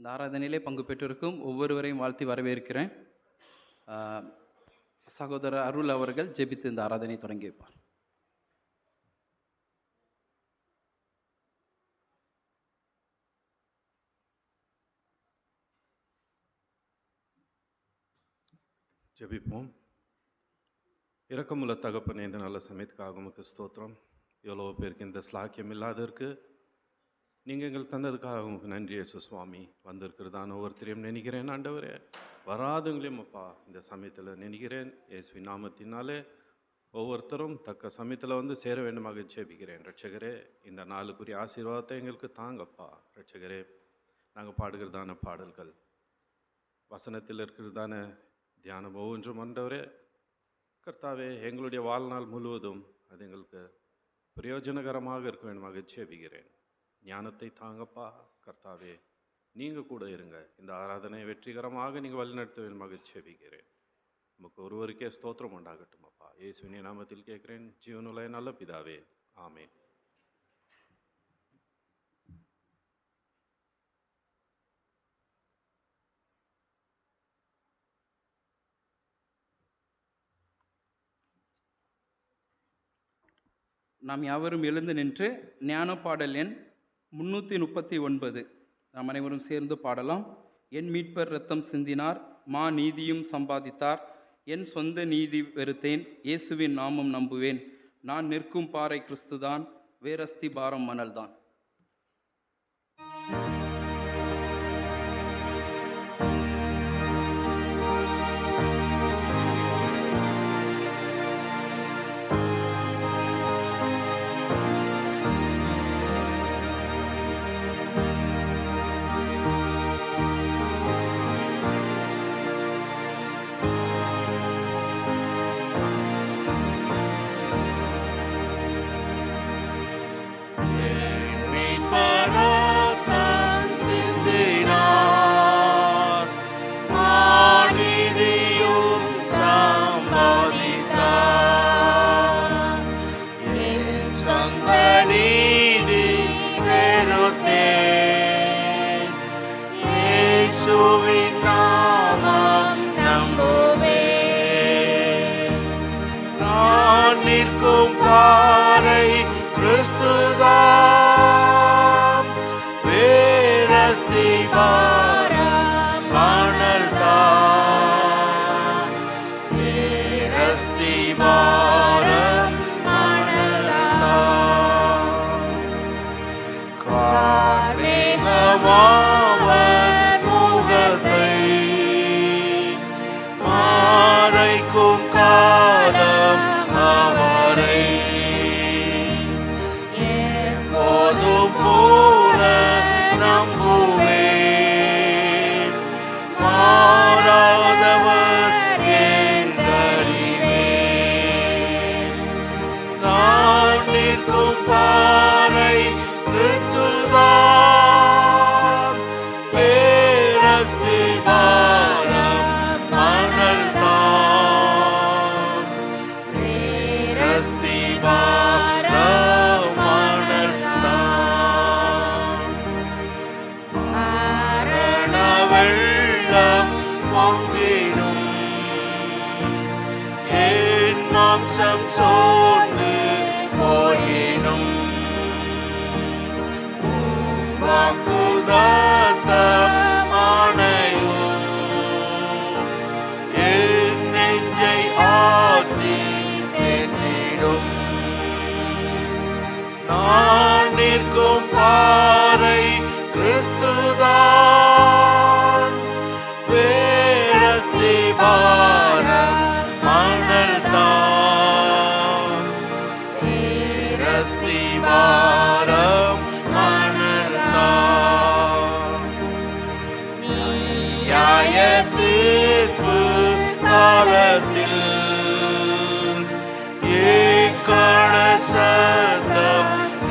இந்த ஆராதனையிலே பங்கு பெற்றிருக்கும் ஒவ்வொருவரையும் வாழ்த்தி வரவேற்கிறேன். சகோதரர் அருள் அவர்கள் ஜெபித்து இந்த ஆராதனை தொடங்கி வைப்பார். ஜெபிப்போம். இரக்கமுள்ள தகப்பனே, இந்த நல்ல சமயத்துக்காக உமக்கு ஸ்தோத்திரம். எவ்வளோ பேருக்கு இந்த ஸ்லாக்கியம் இல்லாததற்கு நீங்கள் எங்களுக்கு தந்ததுக்காக உங்களுக்கு நன்றி இயேசு சுவாமி. வந்திருக்கிறதான ஒவ்வொருத்தரையும் நினைக்கிறேன் ஆண்டவரே, வராதுங்களையும் அப்பா இந்த சமயத்தில் நினைக்கிறேன். இயேசுவின் நாமத்தினாலே ஒவ்வொருத்தரும் தக்க சமயத்தில் வந்து சேர வேண்டுமாக ஜெபிக்கிறேன். ரட்சகரே, இந்த நாளுக்குரிய ஆசீர்வாதத்தை எங்களுக்கு தாங்கப்பா. ரட்சகரே, நாங்கள் பாடுகிறதான பாடல்கள், வசனத்தில் இருக்கிறதான தியானம் ஒவ்வொன்றும் ஆண்டவரே கர்த்தாவே, எங்களுடைய வாழ்நாள் முழுவதும் அது எங்களுக்கு பிரயோஜனகரமாக இருக்க வேண்டுமாக ஜெபிக்கிறேன். ஞானத்தை தாங்கப்பா கர்த்தாவே, நீங்கள் கூட இருங்க. இந்த ஆராதனை வெற்றிகரமாக நீங்கள் வழிநடத்த வேண்டுமாக ஜெபிக்கிறேன். நமக்கு ஒருவருக்கே ஸ்தோத்திரம் உண்டாகட்டும் அப்பா. இயேசுவின் நாமத்தில் கேட்கிறேன் ஜீவனுள்ள நல்ல பிதாவே, ஆமென். நாம் யாவரும் எழுந்து நின்று ஞான பாடல் எண் 339 நாம் அனைவரும் சேர்ந்து பாடலாம். என் மீட்பர் இரத்தம் சிந்தினார், மா நீதியும் சம்பாதித்தார், என் சொந்த நீதி வெறுத்தேன், இயேசுவின் நாமம் நம்புவேன், நான் நிற்கும் பாறை கிறிஸ்துதான், வேரஸ்தி பாரம் மணல்தான்.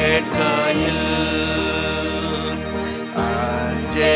கேட்கையில் அஞ்சே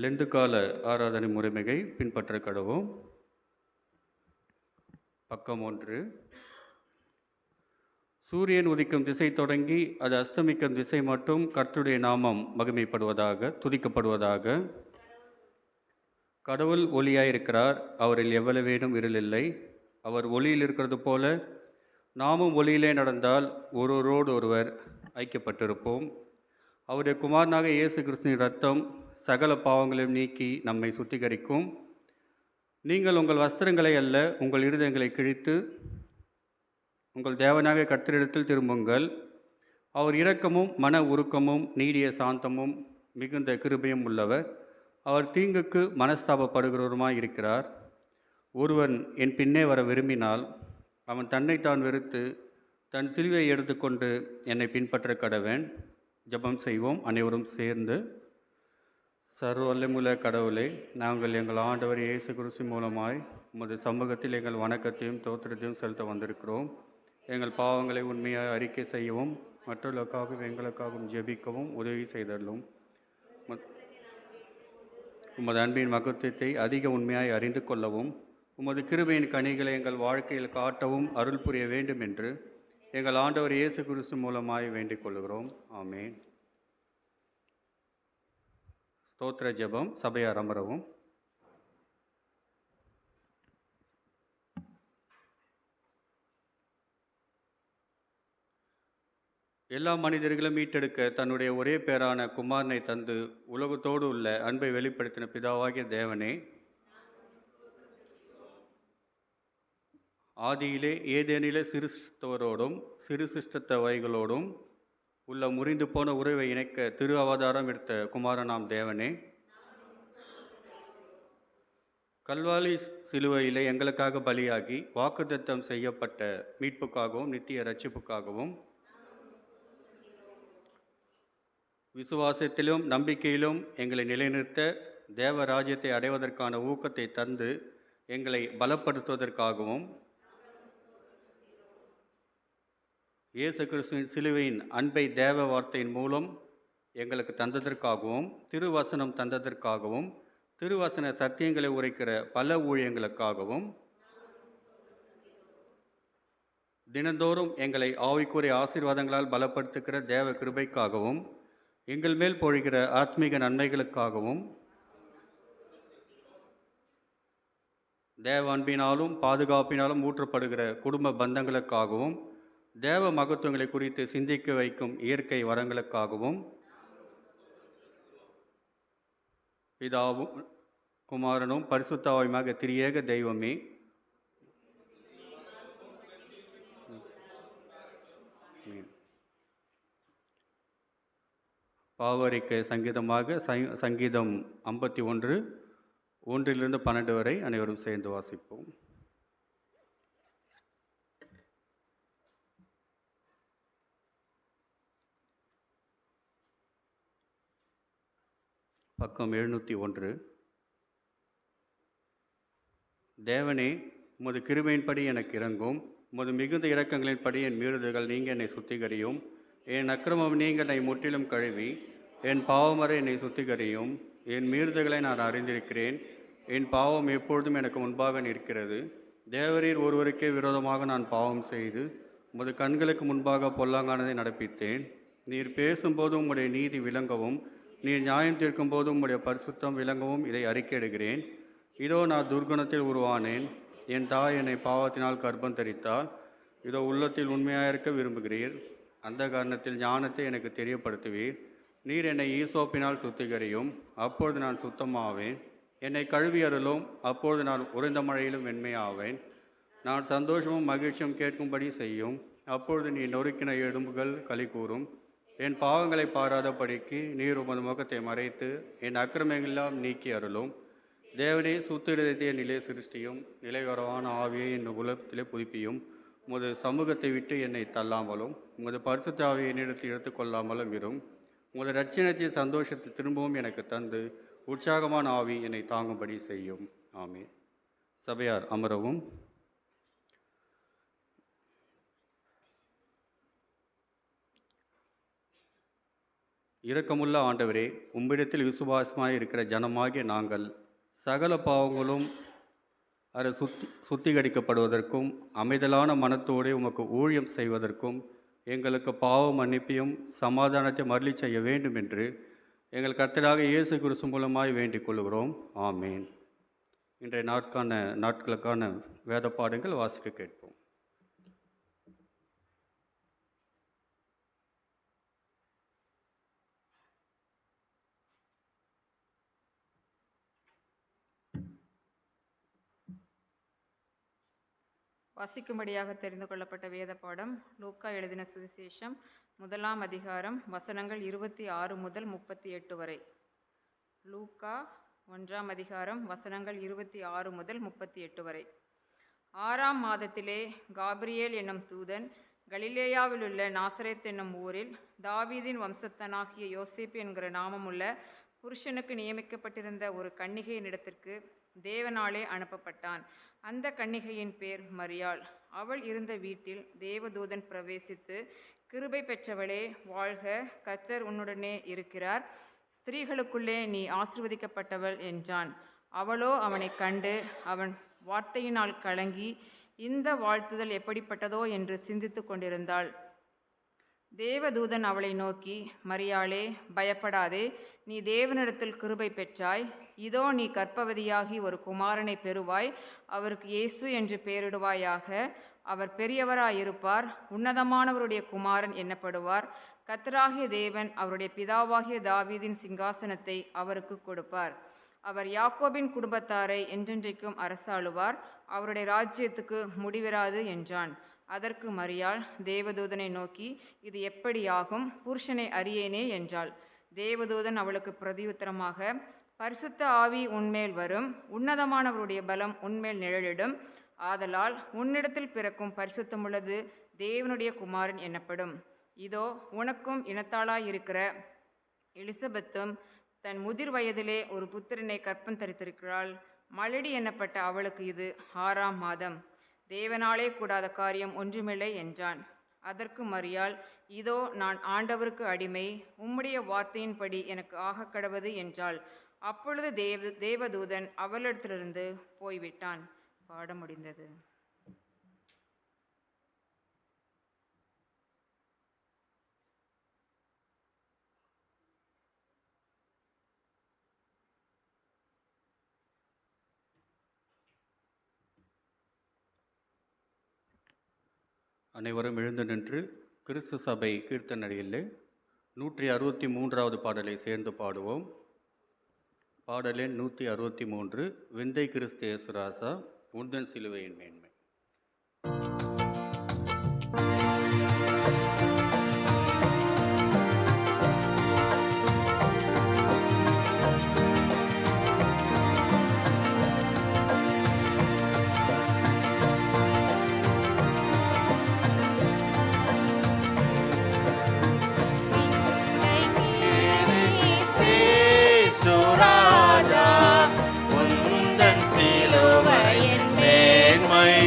லெந்து கால ஆராதனை முறைமையை பின்பற்ற கடவோம். பக்கம் 1. சூரியன் உதிக்கும் திசை தொடங்கி அது அஸ்தமிக்கும் திசை மட்டும் கர்த்தருடைய நாமம் மகிமைப்படுவதாக, துதிக்கப்படுவதாக. கடவுள் ஒளியாயிருக்கிறார், அவரில் எவ்வளவேனும் இருள் இல்லை. அவர் ஒளியில் இருக்கிறது போல நாமும் ஒளியிலே நடந்தால் ஒருவரோடு ஒருவர் ஐக்கியப்பட்டிருப்போம். அவருடைய குமாரனாக இயேசு கிறிஸ்துவின் இரத்தம் சகல பாவங்களையும் நீக்கி நம்மை சுத்திகரிக்கும். நீங்கள் உங்கள் வஸ்திரங்களை அல்ல, உங்கள் இருதயங்களை கிழித்து உங்கள் தேவனாக கர்த்தரிடத்தில் திரும்புங்கள். அவர் இரக்கமும் மன உருக்கமும் நீடிய சாந்தமும் மிகுந்த கிருபையும் உள்ளவர். அவர் தீங்குக்கு மனஸ்தாபப்படுகிறவருமாய் இருக்கிறார். ஒருவன் என் பின்னே வர விரும்பினால் அவன் தன்னைத்தான் வெறுத்து தன் சிலுவையை எடுத்துக்கொண்டு என்னை பின்பற்ற கடவன். ஜெபம் செய்வோம் அனைவரும் சேர்ந்து. சர்வ வல்லமையுள்ள கடவுளே, நாங்கள் எங்கள் ஆண்டவர் இயேசு கிறிஸ்து மூலமாய் உமது சமூகத்தில் எங்கள் வணக்கத்தையும் தோத்திரத்தையும் செலுத்த வந்திருக்கிறோம். எங்கள் பாவங்களை உண்மையாக அறிக்கை செய்யவும் மற்றவர்களுக்காகவும் எங்களுக்காகவும் ஜெபிக்கவும் உதவி செய்தள்ளும். உமது அன்பின் மகத்துவத்தை அதிக உண்மையாய் அறிந்து கொள்ளவும் உமது கிருபையின் கனிகளை எங்கள் வாழ்க்கையில் காட்டவும் அருள் புரிய வேண்டும் என்று எங்கள் ஆண்டவர் இயேசு கிறிஸ்து மூலமாய் வேண்டிக் கொள்கிறோம். ஆமென். ஸ்தோத்திர ஜெபம். சபையார் அமரவும். எல்லா மனிதர்களும் மீட்டெடுக்க தன்னுடைய ஒரே பேரான குமாரனை தந்து உலகத்தோடு உள்ள அன்பை வெளிப்படுத்தின பிதாவாகிய தேவனே, ஆதியிலே ஏதேனிலே சிறு சிருஷ்டவரோடும் சிறு சிருஷ்டத்தவைகளோடும் உள்ள முறிந்து போன உறவை இணைக்க திரு அவதாரம் எடுத்த குமாரனாம் தேவனே, கல்வாரி சிலுவையிலே எங்களுக்காக பலியாகி வாக்குத்தத்தம் செய்யப்பட்ட மீட்புக்காகவும் நித்திய இரட்சிப்புக்காகவும் விசுவாசத்திலும் நம்பிக்கையிலும் எங்களை நிலைநிறுத்த தேவ ராஜ்யத்தை அடைவதற்கான ஊக்கத்தை தந்து எங்களை பலப்படுத்துவதற்காகவும் இயேசு கிறிஸ்துவின் சிலுவையின் அன்பை தேவ வார்த்தையின் மூலம் எங்களுக்கு தந்ததற்காகவும் திருவசனம் தந்ததற்காகவும் திருவசன சத்தியங்களை உரைக்கிற பல ஊழியங்களுக்காகவும் தினந்தோறும் எங்களை ஆவிக்குரிய ஆசீர்வாதங்களால் பலப்படுத்துகிற தேவ கிருபைக்காகவும் எங்கள் மேல் பொழிகிற ஆத்மீக நன்மைகளுக்காகவும் தேவ அன்பினாலும் பாதுகாப்பினாலும் ஊற்றப்படுகிற குடும்ப பந்தங்களுக்காகவும் தேவ மகத்துவங்களை குறித்து சிந்திக்க வைக்கும் இயற்கை வரங்களுக்காகவும் பிதாவும் குமாரனும் பரிசுத்தாவியுமாக திரியேக தெய்வமே, பாவரிக்க சங்கீதமாக சங்கீதம் 51 1 12 வரை அனைவரும் சேர்ந்து வாசிப்போம். பக்கம் 701. தேவனே, உமது கிருபையின்படி எனக்கு இறங்கும். உமது மிகுந்த இரக்கங்களின்படி என் மீறுதல்கள் நீங்க என்னை சுத்திகரியும். என் அக்கிரமம் நீங்க என்னை முற்றிலும் கழுவி என் பாவமறை என்னை சுத்திகரியும். என் மீறுதல்களை நான் அறிந்திருக்கிறேன். என் பாவம் எப்பொழுதும் எனக்கு முன்பாக நிற்கிறது. தேவரீர் ஒருவருக்கே விரோதமாக நான் பாவம் செய்து உமது கண்களுக்கு முன்பாக பொல்லாங்கானதை நடப்பித்தேன். நீர் பேசும்போது உம்முடைய நீதி விளங்கவும் நீர் நியாயம் தீர்க்கும் போது உம்முடைய பரிசுத்தம் விளங்கவும் இதை அறிக்கையிடுகிறேன். இதோ நான் துர்குணத்தில் உருவானேன். என் தாய் என்னை பாவத்தினால் கர்ப்பம் தரித்தால். இதோ உள்ளத்தில் உண்மையாயிருக்க விரும்புகிறீர். அந்த காரணத்தில் ஞானத்தை எனக்கு தெரியப்படுத்துவீர். நீர் என்னை ஈசோப்பினால் சுத்திகரியும், அப்பொழுது நான் சுத்தமாவேன். என்னை கழுவி அருளும், அப்பொழுது நான் உறைந்த மழையிலும் வெண்மையாவேன். நான் சந்தோஷமும் மகிழ்ச்சியும் கேட்கும்படி செய்யும், அப்பொழுது நீ நொறுக்கின எலும்புகள் களி கூறும். என் பாவங்களை பாராதபடிக்கு நீர் உமது முகத்தை மறைத்து என் அக்கிரமங்களெல்லாம் நீக்கி அருளும். தேவனே, சுத்திரத்தை நிலை சிருஷ்டியும், நிலைவரவான ஆவியை என் உலகத்திலே புதுப்பியும். உமது சமூகத்தை விட்டு என்னை தள்ளாமலும் உமது பரிசுத்த ஆவியை என்னிடத்தில் எடுத்துக்கொள்ளாமலும் இரும். உமது இரட்சணத்தின் சந்தோஷத்தை திரும்பவும் எனக்கு தந்து உற்சாகமான ஆவி என்னை தாங்கும்படி செய்யும். ஆமென். சபையார் அமரவும். இரக்கமுள்ள ஆண்டவரே, உம்மிடத்தில் விசுவாசமாய் இருக்கிற ஜனமாகிய நாங்கள் சகல பாவங்களும் அது சுத்திகரிக்கப்படுவதற்கும் அமைதலான மனத்தோடு உமக்கு ஊழியம் செய்வதற்கும் எங்களுக்கு பாவ மன்னிப்பையும் சமாதானத்தை மருளி செய்ய வேண்டும் என்று எங்கள் கர்த்தராக இயேசு கிறிஸ்து மூலமாய் வேண்டிக் கொள்கிறோம். ஆமேன். இன்றைய நாட்களுக்கான வேத பாடங்கள் வாசிக்க கேட்போம். வாசிக்கும்படியாக தெரிந்து கொள்ளப்பட்ட வேத பாடம் லூக்கா எழுதின சுவிசேஷம் 1ஆம் அதிகாரம் வசனங்கள் 26 முதல் 38 வரை. லூக்கா 1ஆம் அதிகாரம் வசனங்கள் 26 முதல் 38 வரை. 6ஆம் மாதத்திலே காபிரியேல் என்னும் தூதன் கலிலேயாவிலுள்ள நாசரேத் என்னும் ஊரில் தாவீதின் வம்சத்தனாகிய யோசேப்பு என்கிற நாமமுள்ள புருஷனுக்கு நியமிக்கப்பட்டிருந்த ஒரு கன்னிகையினிடத்திற்கு தேவனாலே அனுப்பப்பட்டான். அந்த கன்னிகையின் பேர் மரியாள். அவள் இருந்த வீட்டில் தேவதூதன் பிரவேசித்து, கிருபை பெற்றவளே வாழ்க, கர்த்தர் உன்னுடனே இருக்கிறார், ஸ்திரீகளுக்குள்ளே நீ ஆசீர்வதிக்கப்பட்டவள் என்றான். அவளோ அவனை கண்டு அவன் வார்த்தையினால் கலங்கி இந்த வாழ்த்துதல் எப்படிப்பட்டதோ என்று சிந்தித்து கொண்டிருந்தாள். தேவதூதன் அவளை நோக்கி, மரியாளே, பயப்படாதே, நீ தேவனிடத்தில் கிருபை பெற்றாய். இதோ நீ கர்ப்பவதியாகி ஒரு குமாரனை பெறுவாய். அவருக்கு இயேசு என்று பெயரிடுவாயாக. அவர் பெரியவராயிருப்பார், உன்னதமானவருடைய குமாரன் என்னப்படுவார். கர்த்தராகிய தேவன் அவருடைய பிதாவாகிய தாவீதின் சிங்காசனத்தை அவருக்கு கொடுப்பார். அவர் யாக்கோபின் குடும்பத்தாரை என்றென்றைக்கும் அரசாளுவார். அவருடைய ராஜ்யத்துக்கு முடிவிராது என்றான். அதற்கு மரியாள் தேவதூதனை நோக்கி, இது எப்படியாகும்? புருஷனை அறியேனே என்றாள். தேவதூதன் அவளுக்கு பிரதியுத்தரமாக, பரிசுத்த ஆவி உன்மேல் வரும், உன்னதமானவருடைய பலம் உன்மேல் நிழலிடும். ஆதலால் உன்னிடத்தில் பிறக்கும் பரிசுத்தமுள்ளது தேவனுடைய குமாரன் எனப்படும். இதோ உனக்கும் இனத்தாளாயிருக்கிற எலிசபெத்தும் தன் முதிர் வயதிலே ஒரு புத்திரனை கற்பம் தரித்திருக்கிறாள். மலடி என்னப்பட்ட அவளுக்கு இது 6ஆம் மாதம். தேவனாலே கூடாத காரியம் ஒன்றுமில்லை என்றான். அதற்கு மரியாள், இதோ நான் ஆண்டவருக்கு அடிமை, உம்முடைய வார்த்தையின்படி எனக்கு ஆகக்கடவது என்றாள். அப்பொழுது தேவதூதன் அவளிடத்திலிருந்து போய்விட்டான். பாடம் முடிந்தது. அனைவரும் எழுந்து நின்று கிறிஸ்து சபை கீர்த்தனையில் 163வது பாடலை சேர்ந்து பாடுவோம். பாடல் எண் 163, விந்தை கிறிஸ்து இயேசுராசா, உந்தன் சிலுவையின் மேன்மை. உந்தன் சிலுவையின் மேன்மை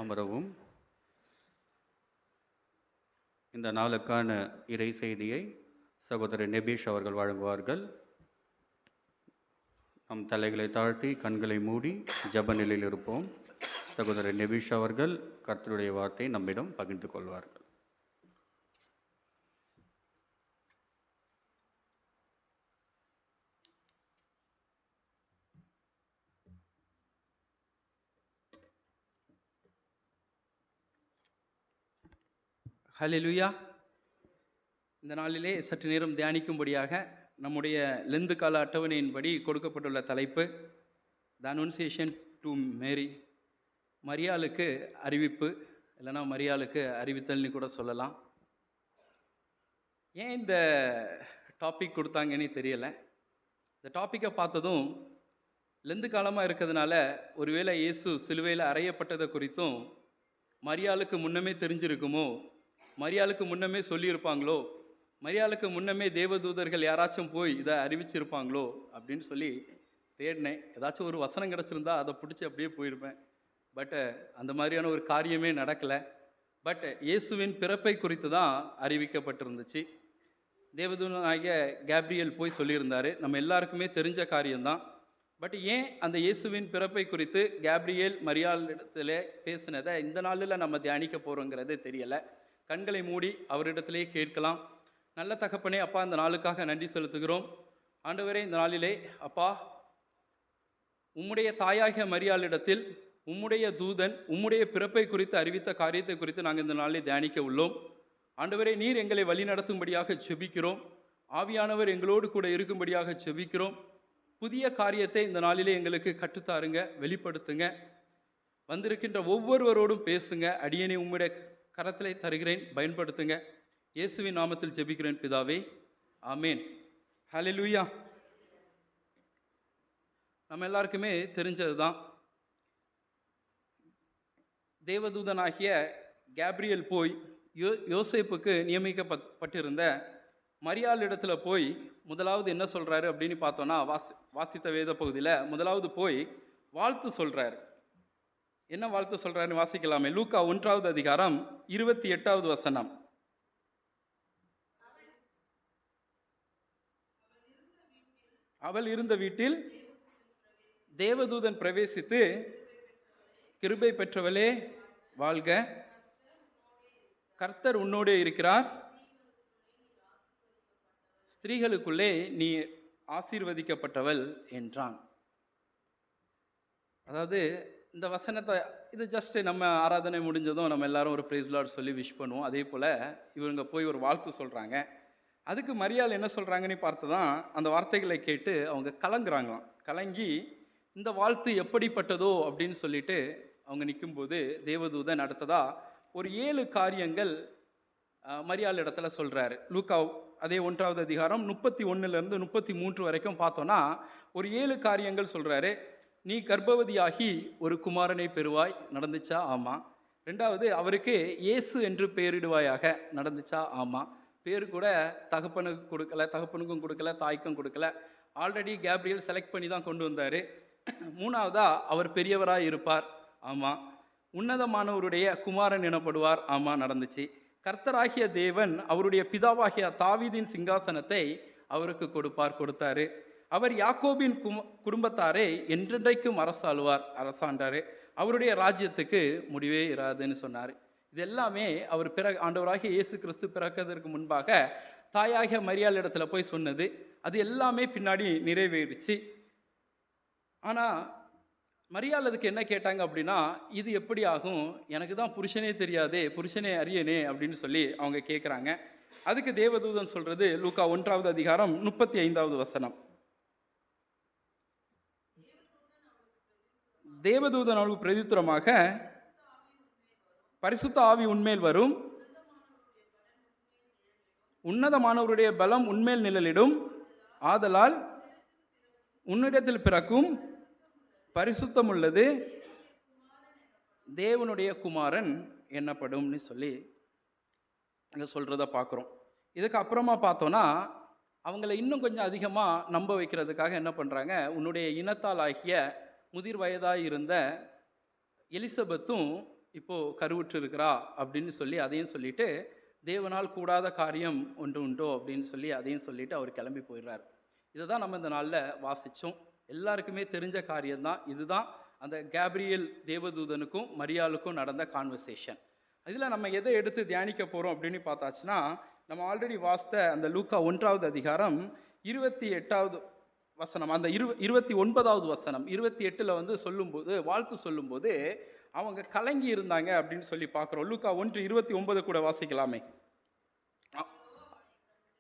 அமரவும். இந்த நாளுக்கான இறை செய்தியை சகோதரர் நெபீஷ் அவர்கள் வழங்குவார்கள். நம் தலைகளை தாழ்த்தி கண்களை மூடி ஜெப நிலையில் இருப்போம். சகோதரர் நெபீஷ் அவர்கள் கர்த்தருடைய வார்த்தையை நம்மிடம் பகிர்ந்து கொள்வார்கள். ஹல்லேலூயா. இந்த நாளிலே சற்று நேரம் தியானிக்கும்படியாக நம்முடைய லெந்து கால அட்டவணையின்படி கொடுக்கப்பட்டுள்ள தலைப்பு த அனுன்சியேஷன் டு மேரி, மரியாளுக்கு அறிவிப்பு, இல்லைனா மரியாளுக்கு அறிவித்தல்னு கூட சொல்லலாம். ஏன் இந்த டாபிக் கொடுத்தாங்கன்னு தெரியலை. இந்த டாப்பிக்கை பார்த்ததும் லெந்து காலமாக இருக்கிறதுனால ஒருவேளை இயேசு சிலுவையில் அறையப்பட்டதை குறித்தும் மரியாளுக்கு முன்னமே தெரிஞ்சிருக்குமோ, மரியாளுக்கு முன்னமே சொல்லியிருப்பாங்களோ, மரியாளுக்கு முன்னமே தேவதூதர்கள் யாராச்சும் போய் இதை அறிவிச்சிருப்பாங்களோ அப்படின்னு சொல்லி தேடினேன். ஏதாச்சும் ஒரு வசனம் கிடச்சிருந்தா அதை பிடிச்சி அப்படியே போயிருப்பேன். பட்டு அந்த மாதிரியான ஒரு காரியமே நடக்கலை. பட் இயேசுவின் பிறப்பை குறித்து தான் அறிவிக்கப்பட்டிருந்துச்சு. தேவதூதனாகிய கேப்ரியல் போய் சொல்லியிருந்தார். நம்ம எல்லாருக்குமே தெரிஞ்ச காரியம்தான். பட் ஏன் அந்த இயேசுவின் பிறப்பை குறித்து கேப்ரியல் மரியாள் இடத்துல பேசினதை இந்த நாளில் நம்ம தியானிக்க போகிறோங்கிறது தெரியலை. கண்களை மூடி அவரிடத்திலே கேட்கலாம். நல்ல தகப்பனே, அப்பா, இந்த நாளுக்காக நன்றி செலுத்துகிறோம். ஆண்டவரே, இந்த நாளிலே அப்பா, உம்முடைய தாயாகிய மரியாளிடத்தில் உம்முடைய தூதன் உம்முடைய பிறப்பை குறித்து அறிவித்த காரியத்தை குறித்து நாங்கள் இந்த நாளிலே தியானிக்க உள்ளோம். ஆண்டவரே, நீர் எங்களை வழிநடத்தும்படியாக செபிக்கிறோம். ஆவியானவர் எங்களோடு கூட இருக்கும்படியாக செபிக்கிறோம். புதிய காரியத்தை இந்த நாளிலே எங்களுக்கு கற்றுத்தாருங்க, வெளிப்படுத்துங்க. வந்திருக்கின்ற ஒவ்வொருவரோடும் பேசுங்க. அடியேனை உம்முடைய கரத்திலே தருகிறேன், பயன்படுத்துங்க. இயேசுவின் நாமத்தில் ஜெபிக்கிறேன் பிதாவே, ஆமேன். ஹல்லேலூயா. நம்ம எல்லாருக்குமே தெரிஞ்சது தான், தேவதூதனாகிய கேப்ரியல் போய் யோசேப்புக்கு நியமிக்கப்பட்டிருந்த மரியாள் இடத்துல போய் முதலாவது என்ன சொல்கிறாரு அப்படின்னு பார்த்தோன்னா, வாசித்த வேத பகுதியில் முதலாவது போய் வாழ்த்து சொல்கிறாரு. என்ன வாழ்த்து சொல்கிறாருன்னு வாசிக்கலாமே. லூக்கா 1வது அதிகாரம் 28வது வசனம். அவள் இருந்த வீட்டில் தேவதூதன் பிரவேசித்து, கிருபை பெற்றவளே வாழ்க, கர்த்தர் உன்னோடே இருக்கிறார், ஸ்திரீகளுக்குள்ளே நீ ஆசீர்வதிக்கப்பட்டவள் என்றான். அதாவது இந்த வசனத்தை, இது ஜஸ்ட் நம்ம ஆராதனை முடிஞ்சதும் நம்ம எல்லாரும் ஒரு பிரைஸ் லார்ட் சொல்லி விஷ் பண்ணுவோம். அதே போல் இவங்க போய் ஒரு வாழ்த்து சொல்கிறாங்க. அதுக்கு மரியாள் என்ன சொல்கிறாங்கன்னு பார்த்து தான் அந்த வார்த்தைகளை கேட்டு அவங்க கலங்குறாங்களாம். கலங்கி இந்த வாழ்த்து எப்படிப்பட்டதோ அப்படின்னு சொல்லிட்டு அவங்க நிற்கும்போது தேவதூதன் அடுத்ததாக ஒரு 7 காரியங்கள் மரியாள் இடத்துல சொல்கிறாரு. லூக்கா அதே 1வது அதிகாரம் 31லேருந்து 33 வரைக்கும் பார்த்தோன்னா ஒரு 7 காரியங்கள் சொல்கிறாரு. நீ கர்ப்பவதியாகி ஒரு குமாரனை பெறுவாய், நடந்துச்சா? ஆமாம். 2வது, அவருக்கு இயேசு என்று பெயரிடுவாயாக, நடந்துச்சா? ஆமாம். பேர் கூட தகப்பனுக்கும் கொடுக்கல, தாய்க்கும் கொடுக்கல. ஆல்ரெடி கேப்ரியல் செலக்ட் பண்ணி தான் கொண்டு வந்தார். 3வதா, அவர் பெரியவராக இருப்பார், ஆமாம். உன்னதமானவருடைய குமாரன் எனப்படுவார், ஆமாம், நடந்துச்சு. கர்த்தராகிய தேவன் அவருடைய பிதாவாகிய தாவீதின் சிங்காசனத்தை அவருக்கு கொடுத்தாரு. அவர் யாக்கோபின் குடும்பத்தாரே என்றென்றைக்கும் அரசாண்டார். அவருடைய ராஜ்யத்துக்கு முடிவே இராதுன்னு சொன்னார். இது எல்லாமே அவர் ஆண்டவராகிய இயேசு கிறிஸ்து பிறக்கிறதுக்கு முன்பாக தாயாகிய மரியாள் இடத்துல போய் சொன்னது. அது எல்லாமே பின்னாடி நிறைவேறிச்சு. ஆனால் மரியாள் அதுக்கு என்ன கேட்டாங்க அப்படின்னா, இது எப்படி ஆகும், எனக்கு தான் புருஷனே தெரியாதே, புருஷனே அறியனே அப்படின்னு சொல்லி அவங்க கேட்குறாங்க. அதுக்கு தேவதூதன் சொல்கிறது லூக்கா 1வது அதிகாரம் 35வது வசனம். தேவதூதன் அவளுக்கு பிரதியுத்தரமாக, பரிசுத்த ஆவி உன்மேல் வரும், உன்னதமானவருடைய பலம் உன்மேல் நிழலிடும், ஆதலால் உன்னிடத்தில் பிறக்கும் பரிசுத்தம் உள்ளது தேவனுடைய குமாரன் என்னப்படும்னு சொல்லி அங்கே சொல்கிறத பார்க்குறோம். இதுக்கு அப்புறமா பார்த்தோன்னா அவங்கள இன்னும் கொஞ்சம் அதிகமாக நம்ப வைக்கிறதுக்காக என்ன பண்ணுறாங்க, உன்னுடைய இனத்தால் ஆகிய முதிர் வயதாக இருந்த எலிசபெத்தும் இப்போது கருவுற்று இருக்கிறா அப்படின்னு சொல்லி அதையும் சொல்லிட்டு, தேவனால் கூடாத காரியம் ஒன்று உண்டோ அப்படின்னு சொல்லி அதையும் சொல்லிட்டு அவர் கிளம்பி போயிடுறார். இதை தான் நம்ம இந்த நாளில் வாசித்தோம். எல்லாருக்குமே தெரிஞ்ச காரியம்தான். இதுதான் அந்த கேப்ரியேல் தேவதூதனுக்கும் மரியாளுக்கும் நடந்த கான்வர்சேஷன். இதில் நம்ம எதை எடுத்து தியானிக்க போகிறோம் அப்படின்னு பார்த்தாச்சுன்னா, நம்ம ஆல்ரெடி வாசித்த அந்த லூக்கா 1வது அதிகாரம் 28வது வசனம், அந்த 29வது வசனம் 28ல் வந்து சொல்லும்போது, வாழ்த்து சொல்லும்போது அவங்க கலங்கி இருந்தாங்க அப்படின்னு சொல்லி பார்க்குறோம். லூக்கா 1:29 கூட வாசிக்கலாமே.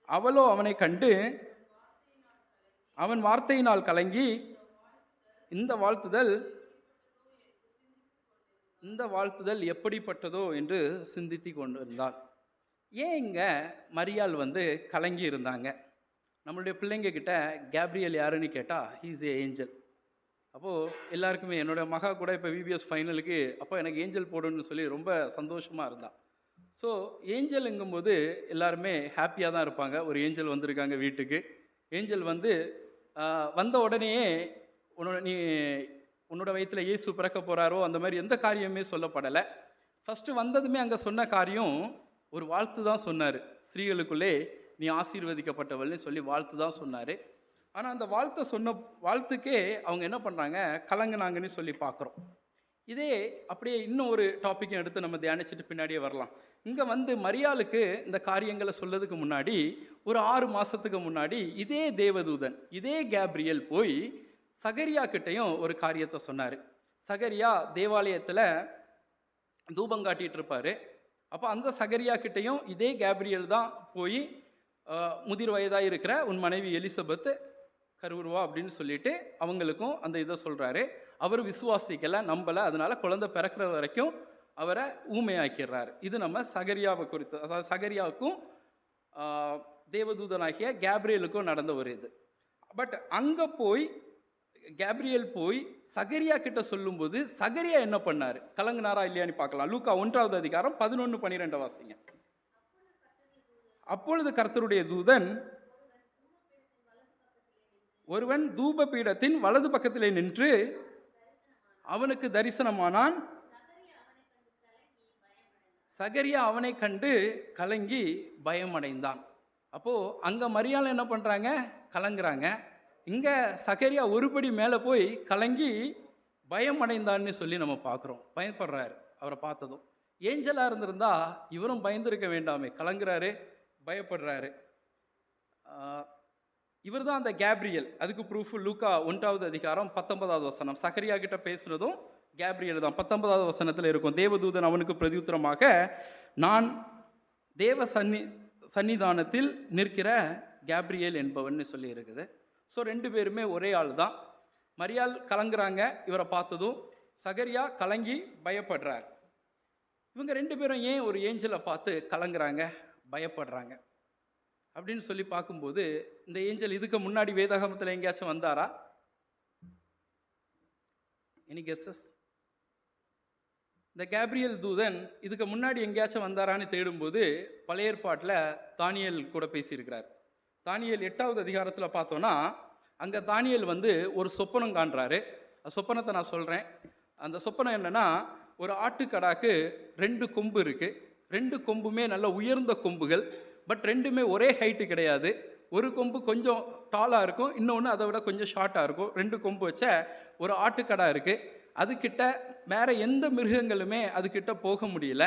அவளோ அவனை கண்டு அவன் வார்த்தையினால் கலங்கி இந்த வாழ்த்துதல் எப்படிப்பட்டதோ என்று சிந்தித்து கொண்டிருந்தாள். ஏன் இங்கே மரியாள் வந்து கலங்கி இருந்தாங்க? நம்மளுடைய பிள்ளைங்க கிட்ட கேப்ரியேல் யாருன்னு கேட்டால் ஹீஸ் ஏ ஏஞ்சல். அப்போது எல்லாருக்குமே, என்னோட மகா கூட இப்போ விபிஎஸ் ஃபைனலுக்கு அப்போ எனக்கு ஏஞ்சல் போடணும்னு சொல்லி ரொம்ப சந்தோஷமாக இருந்தான். ஸோ ஏஞ்சலுங்கும்போது எல்லாருமே ஹாப்பியாக தான் இருப்பாங்க. ஒரு ஏஞ்சல் வந்திருக்காங்க வீட்டுக்கு. ஏஞ்சல் வந்து வந்த உடனேயே உன்னோட வயிற்றில் இயேசு பிறக்க போகிறாரோ அந்த மாதிரி எந்த காரியமே சொல்லப்படலை. ஃபஸ்ட்டு வந்ததுமே அங்கே சொன்ன காரியம் ஒரு வாழ்த்து தான் சொன்னார். ஸ்திரீகளுக்குள்ளே நீ ஆசீர்வதிக்கப்பட்டவள்னு சொல்லி வாழ்த்து தான் சொன்னார். ஆனால் அந்த வாழ்த்துக்கே அவங்க என்ன பண்ணுறாங்க, கலங்குனாங்கன்னு சொல்லி பார்க்குறோம். இதே அப்படியே இன்னும் ஒரு டாப்பிக்கை எடுத்து நம்ம தியானிச்சுட்டு பின்னாடியே வரலாம். இங்கே வந்து மரியாளுக்கு இந்த காரியங்களை சொல்லதுக்கு முன்னாடி ஒரு 6 மாதத்துக்கு முன்னாடி இதே தேவதூதன், இதே கேப்ரியேல் போய் சகரியா கிட்டையும் ஒரு காரியத்தை சொன்னார். சகரியா தேவாலயத்தில் தூபம் காட்டிகிட்டு இருப்பார். அப்போ அந்த சகரியா கிட்டையும் இதே கேப்ரியேல் தான் போய் முதிர் வயதாக இருக்கிற உன் மனைவி எலிசபெத் கருவுருவா அப்படின்னு சொல்லிட்டு அவங்களுக்கும் அந்த இதை சொல்கிறாரு. அவர் விசுவாசிக்கலை, நம்பலை. அதனால் குழந்தை பிறக்கிற வரைக்கும் அவரை ஊமையாக்கிறார். இது நம்ம சகரியாவை குறித்து, அதாவது சகரியாவுக்கும் தேவதூதனாகிய கேப்ரியேலுக்கும் நடந்த ஒரு இது. பட் அங்கே போய் கேப்ரியேல் போய் சகரியா கிட்ட சொல்லும்போது சகரியா என்ன பண்ணார், கலங்குனாரா இல்லையான்னு பார்க்கலாம். லூக்கா 1வது அதிகாரம் 11-12 வாசிங்க. அப்பொழுது கர்த்தருடைய தூதன் ஒருவன் தூப பீடத்தின் வலது பக்கத்திலே நின்று அவனுக்கு தரிசனமானான். சகரியா அவனை கண்டு கலங்கி பயமடைந்தான். அப்போது அங்கே மரியாள் என்ன பண்ணுறாங்க, கலங்குறாங்க. இங்கே சகரியா ஒருபடி மேலே போய் கலங்கி பயமடைந்தான்னு சொல்லி நம்ம பார்க்குறோம். பயப்படுறாரு அவரை பார்த்ததும். ஏஞ்சலாக இருந்திருந்தா இவரும் பயந்துருக்க வேண்டாமே, கலங்குறாரு, பயப்படுறாரு. இவர் தான் அந்த கேப்ரியேல். அதுக்கு ப்ரூஃப் லூக்கா 1வது அதிகாரம் 19வது வசனம். சகரியா கிட்ட பேசுனதும் கேப்ரியேல் தான். 19வது வசனத்தில் இருக்கும், தேவதூதன் அவனுக்கு பிரதியுத்தரமாக, நான் தேவ சன்னிதானத்தில் நிற்கிற கேப்ரியேல் என்பவன் சொல்லி இருக்குது. ஸோ 2 பேருமே ஒரே ஆள் தான். மரியாள் கலங்குறாங்க இவரை பார்த்ததும், சகரியா கலங்கி பயப்படுறார். இவங்க 2 பேரும் ஏன் ஒரு ஏஞ்சலை பார்த்து கலங்குறாங்க, பயப்படுறாங்க அப்படின்னு சொல்லி பார்க்கும்போது, இந்த ஏஞ்சல் இதுக்கு முன்னாடி வேதாகமத்தில் எங்கேயாச்சும் வந்தாரா? Any guesses? இந்த கேப்ரியேல் தூதன் இதுக்கு முன்னாடி எங்கேயாச்சும் வந்தாரான்னு தேடும்போது பழைய ஏற்பாட்டில் தானியேல் கூட பேசியிருக்கிறார். தானியேல் 8வது அதிகாரத்தில் பார்த்தோன்னா, அங்கே தானியேல் வந்து ஒரு சொப்பனம் காண்றாரு. அந்த சொப்பனத்தை நான் சொல்கிறேன். அந்த சொப்பனம் என்னென்னா, ஒரு ஆட்டுக்கடாக்கு 2 கொம்பு இருக்குது. 2 கொம்புமே நல்ல உயர்ந்த கொம்புகள். பட் 2மே ஒரே ஹைட்டு கிடையாது. ஒரு கொம்பு கொஞ்சம் டாலாக இருக்கும், இன்னொன்று அதை விட கொஞ்சம் ஷார்ட்டாக இருக்கும். 2 கொம்பு வச்ச ஒரு ஆட்டுக்கடா இருக்குது. அதுக்கிட்ட வேறு எந்த மிருகங்களுமே அதுக்கிட்ட போக முடியல.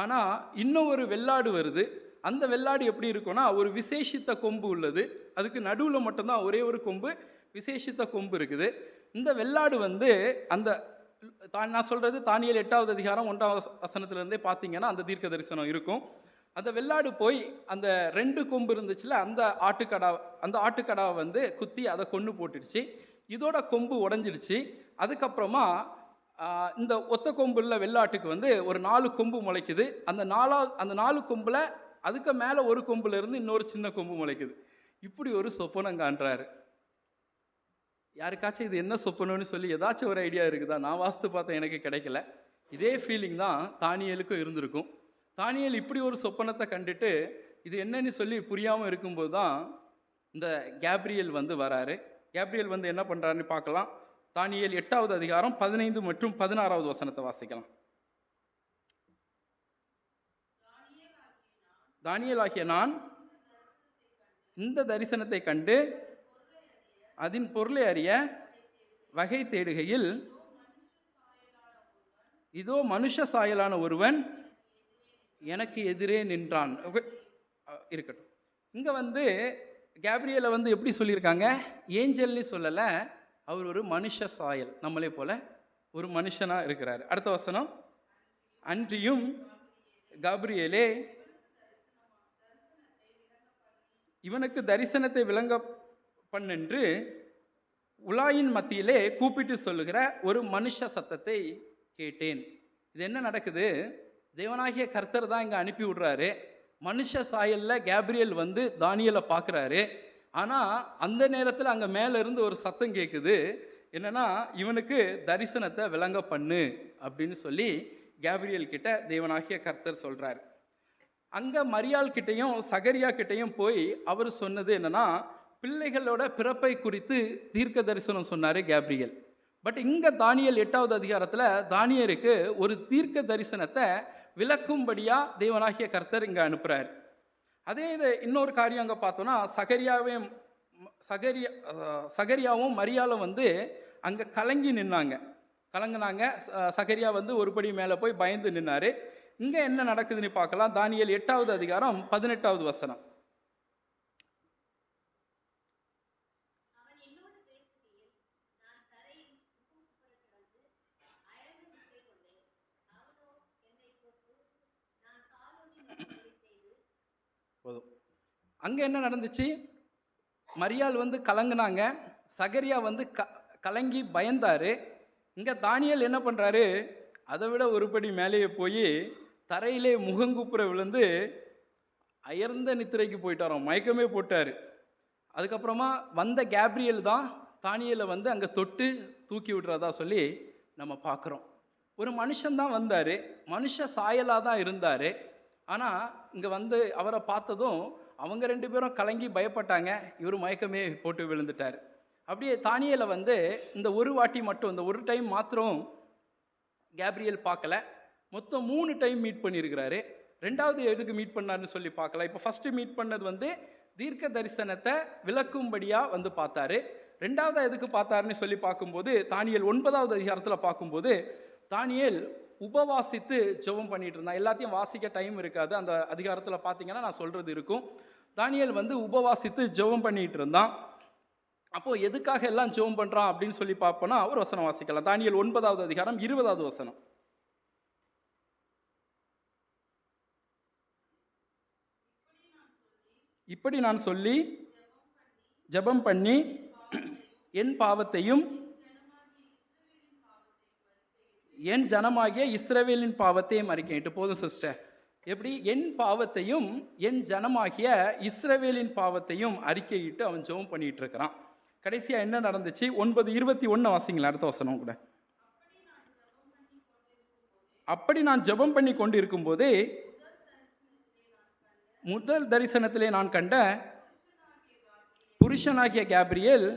ஆனால் இன்னும் ஒரு வெள்ளாடு வருது. அந்த வெள்ளாடு எப்படி இருக்குன்னா, ஒரு விசேஷித்த கொம்பு உள்ளது. அதுக்கு நடுவில் மட்டும்தான் ஒரே ஒரு கொம்பு, விசேஷித்த கொம்பு இருக்குது. இந்த வெள்ளாடு வந்து அந்த நான் சொல்கிறது தானியேல் 8வது அதிகாரம் 1வது வசனத்திலேருந்தே பார்த்தீங்கன்னா அந்த தீர்க்க தரிசனம் இருக்கும். அந்த வெள்ளாடு போய் அந்த 2 கொம்பு இருந்துச்சுல, அந்த ஆட்டுக்கடாவை வந்து குத்தி அதை கொன்று போட்டுடுச்சு. இதோட கொம்பு உடஞ்சிடுச்சு. அதுக்கப்புறமா இந்த ஒத்த கொம்புள்ள வெள்ளாட்டுக்கு வந்து ஒரு 4 கொம்பு முளைக்குது. அந்த 4 கொம்பில் அதுக்கு மேலே ஒரு கொம்புல இருந்து இன்னொரு சின்ன கொம்பு முளைக்குது. இப்படி ஒரு சொப்பனம் காண்றாரு. யாருக்காச்சும் இது என்ன சொப்பனம்னு சொல்லி ஏதாச்சும் ஒரு ஐடியா இருக்குதா? நான் வாஸ்து பார்த்தேன், எனக்கு கிடைக்கல. இதே ஃபீலிங் தான் தானியேலுக்கும் இருந்திருக்கும். தானியேல் இப்படி ஒரு சொப்பனத்தை கண்டுட்டு இது என்னன்னு சொல்லி புரியாமல் இருக்கும்போது தான் இந்த கேப்ரியேல் வந்து வராரு. கேப்ரியேல் வந்து என்ன பண்ணுறாருன்னு பார்க்கலாம். தானியேல் 8வது அதிகாரம் 15 மற்றும் 16வது வசனத்தை வாசிக்கலாம். தானியேலாகிய நான் இந்த தரிசனத்தை கண்டு அதன் பொருளை அறிய வகை தேடுகையில் இதோ மனுஷ சாயலான ஒருவன் எனக்கு எதிரே நின்றான். இருக்கட்டும். இங்கே வந்து கேப்ரியலை வந்து எப்படி சொல்லியிருக்காங்க? ஏஞ்சல்னு சொல்லலை, அவர் ஒரு மனுஷ சாயல், நம்மளே போல ஒரு மனுஷனாக இருக்கிறார். அடுத்த வசனம், அன்றியும் காப்ரியேலே இவனுக்கு தரிசனத்தை விளங்க பண்ணென்று உலாயின் மத்தியிலே கூப்பிட்டு சொல்லுகிற ஒரு மனுஷ சத்தத்தை கேட்டேன். இது என்ன நடக்குது? தேவனாகிய கர்த்தர் தான் இங்கே அனுப்பி விடுறாரு. மனுஷ சாயலில் கேப்ரியல் வந்து தானியேலை பார்க்குறாரு. ஆனால் அந்த நேரத்தில் அங்கே மேலே இருந்து ஒரு சத்தம் கேட்குது. என்னன்னா, இவனுக்கு தரிசனத்தை விளங்க பண்ணு அப்படின்னு சொல்லி கேப்ரியல் கிட்ட தேவனாகிய கர்த்தர் சொல்கிறார். அங்கே மரியாள் கிட்டையும் சகரியா கிட்டையும் போய் அவர் சொன்னது என்னன்னா, பிள்ளைகளோட பிறப்பை குறித்து தீர்க்க தரிசனம் சொன்னார் கேப்ரியல். பட் இங்கே தானியேல் 8வது அதிகாரத்தில் தானியேலுக்கு ஒரு தீர்க்க தரிசனத்தை விளக்கும்படியாக தேவனாகிய கர்த்தர் இங்கே அனுப்புகிறார். அதே இது இன்னொரு காரியம் அங்கே பார்த்தோன்னா, சகரியாவும் மரியாளும் வந்து அங்கே கலங்கி கலங்கினாங்க. சகரியா வந்து ஒருபடி மேலே போய் பயந்து நின்னார். இங்கே என்ன நடக்குதுன்னு பார்க்கலாம். தானியேல் 8வது அதிகாரம் 18வது வசனம். போதும். அங்கே என்ன நடந்துச்சு? மரியாள் வந்து கலங்குனாங்க, சகரியா வந்து கலங்கி பயந்தார். இங்கே தானியேல் என்ன பண்ணுறாரு? அதை விட ஒருபடி மேலேயே போய் தரையிலே முகங்குப்புற விழுந்து அயர்ந்த நித்திரைக்கு போயிட்டாராம், மயக்கமே போட்டார். அதுக்கப்புறமா வந்த கேப்ரியல் தான் தானியேலை வந்து அங்கே தொட்டு தூக்கி விடுறதா சொல்லி நம்ம பார்க்குறோம். ஒரு மனுஷன்தான் வந்தார், மனுஷ சாயலாக தான் இருந்தார். ஆனால் இங்கே வந்து அவரை பார்த்ததும் அவங்க 2 பேரும் கலங்கி பயப்பட்டாங்க. இவர் மயக்கமே போட்டு விழுந்துட்டார். அப்படியே தானியேலை வந்து இந்த ஒரு வாட்டி மட்டும், இந்த ஒரு டைம் மாத்திரம் கேப்ரியல் பார்க்கல. மொத்தம் 3 டைம் மீட் பண்ணியிருக்கிறாரு. 2வது எதுக்கு மீட் பண்ணாருன்னு சொல்லி பார்க்கல. இப்போ ஃபஸ்ட்டு மீட் பண்ணது வந்து தீர்க்க தரிசனத்தை விளக்கும்படியாக வந்து பார்த்தாரு. 2வது எதுக்கு பார்த்தாருன்னு சொல்லி பார்க்கும்போது, தானியேல் 9வது அதிகாரத்தில் பார்க்கும்போது, தானியேல் உபவாசித்து ஜெபம் பண்ணிட்டு இருந்தான். எல்லாத்தையும் வாசிக்க டைம் இருக்காது, அந்த அதிகாரத்தில் பார்த்தீங்கன்னா நான் சொல்கிறது இருக்கும். தானியேல் வந்து உபவாசித்து ஜெபம் பண்ணிட்டு இருந்தான். அப்போது எதுக்காக எல்லாம் ஜெபம் பண்ணுறான் அப்படின்னு சொல்லி பார்ப்போன்னா ஒரு வசனம் வாசிக்கலாம். தானியேல் 9வது அதிகாரம் 20வது வசனம். இப்படி நான் சொல்லி ஜெபம் பண்ணி என் பாவத்தையும் என் ஜனமாகிய இஸ்ரவேலின் பாவத்தையும் அறிக்கையிட்டு. போதும் சிஸ்டர். எப்படி? என் பாவத்தையும் என் ஜனமாகிய இஸ்ரவேலின் பாவத்தையும் அறிக்கையிட்டு அவன் ஜெபம் பண்ணிட்டு இருக்கிறான். கடைசியாக என்ன நடந்துச்சு? 9:21 வாசிங்களா, அடுத்த வசனம் கூட. அப்படி நான் ஜெபம் பண்ணி கொண்டிருக்கும் போதே முதல் தரிசனத்திலே நான் கண்ட புருஷனாகிய கேப்ரியல்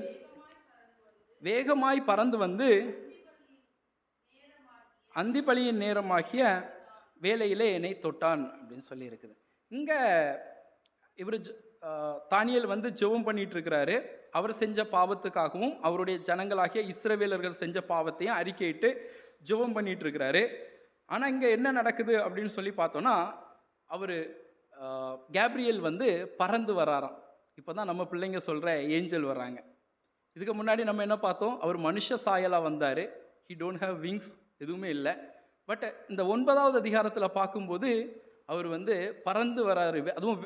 வேகமாய் பறந்து வந்து அந்திபலியின் நேரமாகிய வேலையிலே என்னை தொட்டான் அப்படின்னு சொல்லி இருக்குது. இங்கே இவர் தானியேல் வந்து ஜெபம் பண்ணிட்டு இருக்கிறாரு. அவர் செஞ்ச பாவத்துக்காகவும் அவருடைய ஜனங்களாகிய இஸ்ரவேலர்கள் செஞ்ச பாவத்தையும் அறிக்கையிட்டு ஜெபம் பண்ணிட்டு இருக்கிறாரு. ஆனால் இங்கே என்ன நடக்குது அப்படின்னு சொல்லி பார்த்தோன்னா, அவர் கேப்ரியல் வந்து பறந்து வராராம். இப்போ தான் நம்ம பிள்ளைங்க சொல்கிற ஏஞ்சல் வராங்க. இதுக்கு முன்னாடி நம்ம என்ன பார்த்தோம்? அவர் மனுஷ சாயலாக வந்தார். ஹி டோன்ட் ஹேவ் விங்ஸ், எதுவுமே இல்லை. பட் இந்த 9வது அதிகாரத்தில் பார்க்கும்போது அவர் வந்து பறந்து வராரு, அதுவும்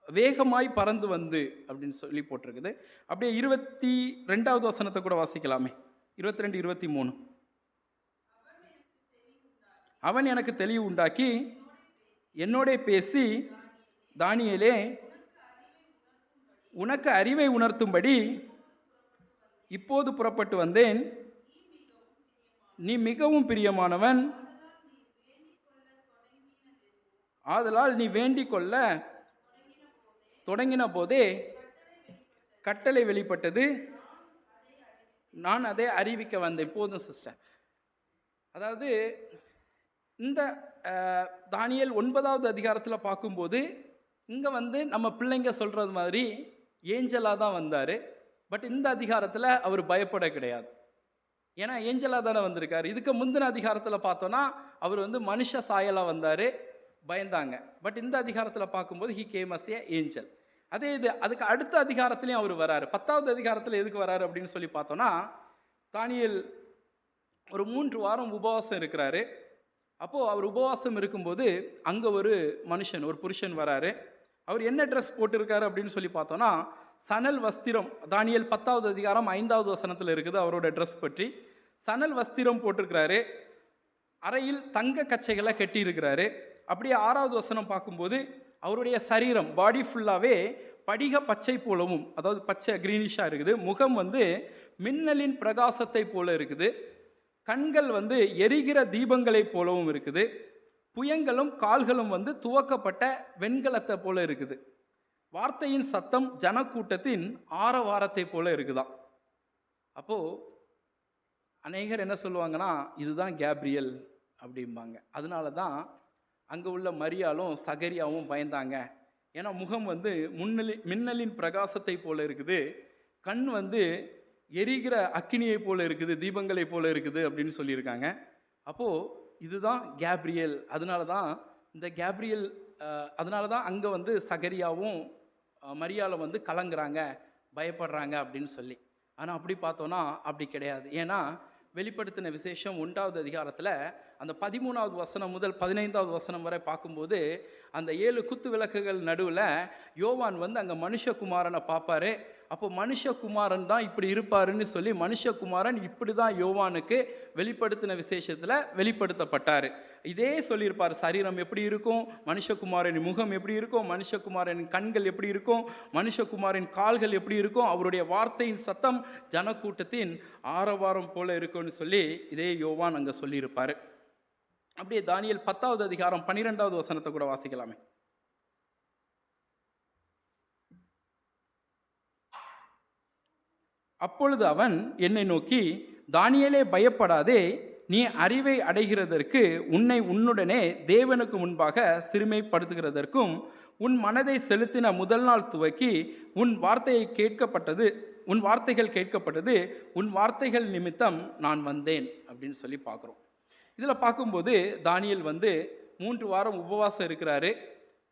வேகமாய் பறந்து வந்து அப்படின்னு சொல்லி போட்டிருக்குது. அப்படியே 22வது வசனத்தை கூட வாசிக்கலாமே. 22, 23. அவன் எனக்கு தெளிவு உண்டாக்கி என்னோட பேசி, தானியேலே உனக்கு அறிவை உணர்த்தும்படி இப்போது புறப்பட்டு வந்தேன். நீ மிகவும் பிரியமானவன், ஆதலால் நீ வேண்டிக் கொள்ள தொடங்கின போதே கட்டளை வெளிப்பட்டது, நான் அதை அறிவிக்க வந்தேன். போதும் சிஸ்டர். அதாவது இந்த தானியேல் 9வது அதிகாரத்தில் பார்க்கும்போது இங்கே வந்து நம்ம பிள்ளைங்க சொல்கிறது மாதிரி ஏஞ்சலாக தான் வந்தார். பட் இந்த அதிகாரத்தில் அவர் பயப்பட கிடையாது. ஏன்னா ஏஞ்சலாக தானே வந்திருக்காரு. இதுக்கு முந்தின அதிகாரத்தில் பார்த்தோன்னா அவர் வந்து மனுஷ சாயலாக வந்தார், பயந்தாங்க. பட் இந்த அதிகாரத்தில் பார்க்கும்போது he came as a angel. அதே இது அதுக்கு அடுத்த அதிகாரத்துலேயும் அவர் வராரு. 10வது அதிகாரத்தில் எதுக்கு வராரு அப்படின்னு சொல்லி பார்த்தோன்னா, தானியேல் ஒரு 3 வாரம் உபவாசம் இருக்கிறாரு. அப்போது அவர் உபவாசம் இருக்கும்போது அங்கே ஒரு மனுஷன், ஒரு புருஷன் வராரு. அவர் என்ன ட்ரெஸ் போட்டிருக்காரு அப்படின்னு சொல்லி பார்த்தோன்னா, சணல் வஸ்திரம். தானியேல் 10வது அதிகாரம் 5வது வசனத்தில் இருக்குது அவரோட ட்ரெஸ் பற்றி. சணல் வஸ்திரம் போட்டிருக்கிறாரு, அறையில் தங்க கச்சைகளை கட்டியிருக்கிறாரு. அப்படியே 6வது வசனம் பார்க்கும்போது அவருடைய சரீரம் பாடி ஃபுல்லாகவே படிக பச்சை போலவும், அதாவது பச்சை க்ரீனிஷாக இருக்குது. முகம் வந்து மின்னலின் பிரகாசத்தை போல இருக்குது. கண்கள் வந்து எரிகிற தீபங்களை போலவும் இருக்குது. புயங்களும் கால்களும் வந்து துவக்கப்பட்ட வெண்கலத்தை போல இருக்குது. வார்த்தையின் சத்தம் ஜனக்கூட்டத்தின் ஆரவாரத்தை போல இருக்குதாம். அப்போது அநேகர் என்ன சொல்லுவாங்கன்னா, இதுதான் கேப்ரியல் அப்படிம்பாங்க. அதனால தான் அங்கே உள்ள மரியாளும் சகரியாவும் பயந்தாங்க. ஏன்னா முகம் வந்து மின்னலின் பிரகாசத்தை போல இருக்குது, கண் வந்து எரிகிற அக்கினியை போல இருக்குது, தீபங்களை போல இருக்குது அப்படின்னு சொல்லியிருக்காங்க. அப்போது இதுதான் கேப்ரியல். அதனால தான் இந்த கேப்ரியல், அதனால தான் அங்கே வந்து சகரியாவும் மரியாளும் வந்து கலங்குறாங்க, பயப்படுறாங்க அப்படின்னு சொல்லி. ஆனால் அப்படி பார்த்தோன்னா அப்படி கிடையாது. ஏன்னா வெளிப்படுத்தின விசேஷம் 1வது அதிகாரத்தில் அந்த 13வது வசனம் முதல் 15வது வசனம் வரை பார்க்கும்போது அந்த 7 குத்து விளக்குகள் நடுவில் யோவான் வந்து அங்கே மனுஷகுமாரனை பார்ப்பாரு. அப்போ மனுஷகுமாரன் தான் இப்படி இருப்பாருன்னு சொல்லி மனுஷகுமாரன் இப்படி தான் யோவானுக்கு வெளிப்படுத்தின விசேஷத்தில் வெளிப்படுத்தப்பட்டார். இதே சொல்லியிருப்பார், சரீரம் எப்படி இருக்கும், மனுஷகுமாரனின் முகம் எப்படி இருக்கும், மனுஷகுமாரனின் கண்கள் எப்படி இருக்கும், மனுஷகுமாரின் கால்கள் எப்படி இருக்கும், அவருடைய வார்த்தையின் சத்தம் ஜனக்கூட்டத்தின் ஆரவாரம் போல இருக்கும்னு சொல்லி இதே யோவான் அங்கே சொல்லியிருப்பார். அப்படியே தானியேல் 10வது அதிகாரம் 12வது வசனத்தை கூட வாசிக்கலாமே. அப்பொழுது அவன் என்னை நோக்கி, தானியேலே பயப்படாதே, நீ அறிவை அடைகிறதற்கு உன்னை உன்னுடனே தேவனுக்கு முன்பாக சிறுமைப்படுத்துகிறதற்கும் உன் மனதை செலுத்தின முதல் நாள் துவக்கி உன் வார்த்தைகள் கேட்கப்பட்டது, உன் வார்த்தைகள் நிமித்தம் நான் வந்தேன் அப்படின்னு சொல்லி பார்க்குறோம். இதில் பார்க்கும்போது தானியேல் வந்து 3 வாரம் உபவாசம் இருக்கிறாரு.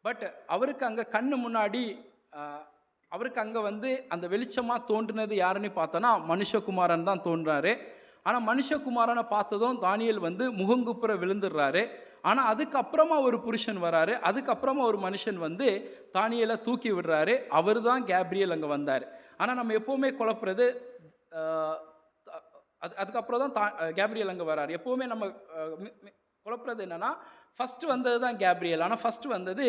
பட் அவருக்கு அங்கே கண்ணு முன்னாடி அவருக்கு அங்கே வந்து அந்த வெளிச்சமாக தோன்றினது யாருன்னு பார்த்தோன்னா மனுஷகுமாரன் தான் தோன்றாரு. ஆனால் மனுஷகுமாரனை பார்த்ததும் தானியேல் வந்து முகங்குப்புற விழுந்துடுறாரு. ஆனால் அதுக்கப்புறமா ஒரு புருஷன் வராரு. அதுக்கப்புறமா ஒரு மனுஷன் வந்து தானியேலை தூக்கி விடுறாரு. அவர் தான் கேப்ரியல் அங்கே வந்தார். ஆனால் நம்ம எப்போவுமே குழப்புறது, அதுக்கப்புறம் தான் கேப்ரியல் அங்கே வராரு. எப்போவுமே நம்ம குழப்புறது என்னென்னா, ஃபஸ்ட்டு வந்தது தான் கேப்ரியல். ஆனால் ஃபஸ்ட்டு வந்தது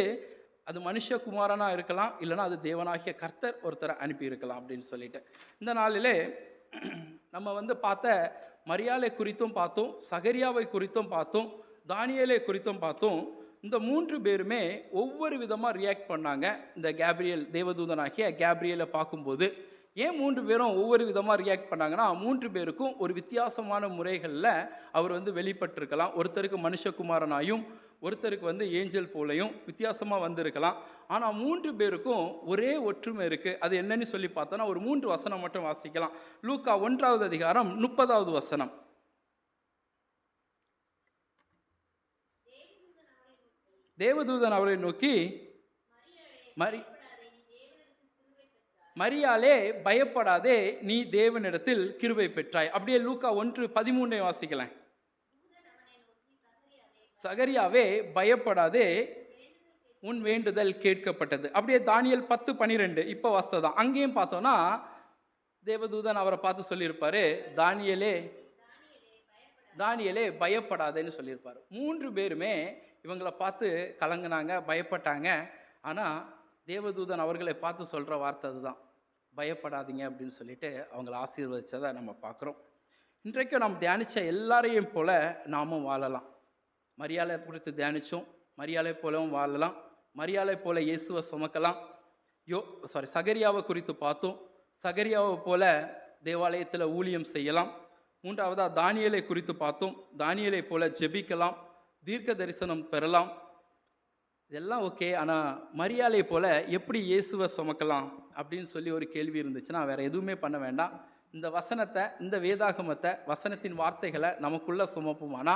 அது மனுஷகுமாரனாக இருக்கலாம், இல்லைனா அது தேவனாகிய கர்த்தர் ஒருத்தரை அனுப்பியிருக்கலாம் அப்படின்னு சொல்லிட்டு. இந்த நாளிலே நம்ம வந்து பார்த்த மரியாளை குறித்தும் பார்த்தோம், சகரியாவை குறித்தும் பார்த்தோம், தானியேலை குறித்தும் பார்த்தோம். இந்த 3 பேருமே ஒவ்வொரு விதமாக ரியாக்ட் பண்ணாங்க இந்த கேப்ரியல், தேவதூதனாகிய கேப்ரியலை பார்க்கும்போது. ஏன் 3 பேரும் ஒவ்வொரு விதமாக ரியாக்ட் பண்ணாங்கன்னா, 3 பேருக்கும் ஒரு வித்தியாசமான முறைகளில் அவர் வந்து வெளிப்பட்டிருக்கலாம். ஒருத்தருக்கு மனுஷகுமாரனாயும் ஒருத்தருக்கு வந்து ஏஞ்சல் போலையும் வித்தியாசமாக வந்திருக்கலாம். ஆனால் 3 பேருக்கும் ஒரே ஒற்றுமை இருக்குது. அது என்னன்னு சொல்லி பார்த்தோன்னா ஒரு 3 வசனம் மட்டும் வாசிக்கலாம். லூக்கா 1வது அதிகாரம் 30வது வசனம். தேவதூதன் அவரை நோக்கி, மரியாளே பயப்படாதே, நீ தேவனிடத்தில் கிருபை பெற்றாய். அப்படியே லூக்கா 1:13 வாசிக்கலாம். சகரியாவே பயப்படாதே, உன் வேண்டுதல் கேட்கப்பட்டது. அப்படியே தானியேல் 10:12 இப்போ வாஸ்ததான். அங்கேயும் பார்த்தோன்னா தேவதூதன் அவரை பார்த்து சொல்லியிருப்பாரு, தானியேலே பயப்படாதேன்னு சொல்லியிருப்பார். 3 பேருமே இவங்களை பார்த்து கலங்கினாங்க, பயப்பட்டாங்க. ஆனால் தேவதூதன் அவர்களை பார்த்து சொல்கிற வார்த்தை அதுதான், பயப்படாதீங்க அப்படின்னு சொல்லிட்டு அவங்கள ஆசீர்வதிச்சதை நம்ம பார்க்குறோம். இன்றைக்கும் நாம் தியானித்த எல்லாரையும் போல நாமும் வாழலாம். மரியாளை குறித்து தியானித்தோம், மரியாளை போலவும் வாழலாம். மரியாளை போல இயேசுவை சுமக்கலாம். சகரியாவை குறித்து பார்த்தோம், சகரியாவை போல தேவாலயத்தில் ஊழியம் செய்யலாம். 3வதாக தானியேலை குறித்து பார்த்தோம், தானியேலை போல ஜெபிக்கலாம். தீர்க்க தரிசனம் பெறலாம். இதெல்லாம் ஓகே. ஆனால் மரியாதை போல் எப்படி இயேசுவை சுமக்கலாம் அப்படின்னு சொல்லி ஒரு கேள்வி இருந்துச்சுன்னா வேறு எதுவுமே பண்ண வேண்டாம். இந்த வசனத்தை, இந்த வேதாகமத்தை, வசனத்தின் வார்த்தைகளை நமக்குள்ளே சுமப்போமானா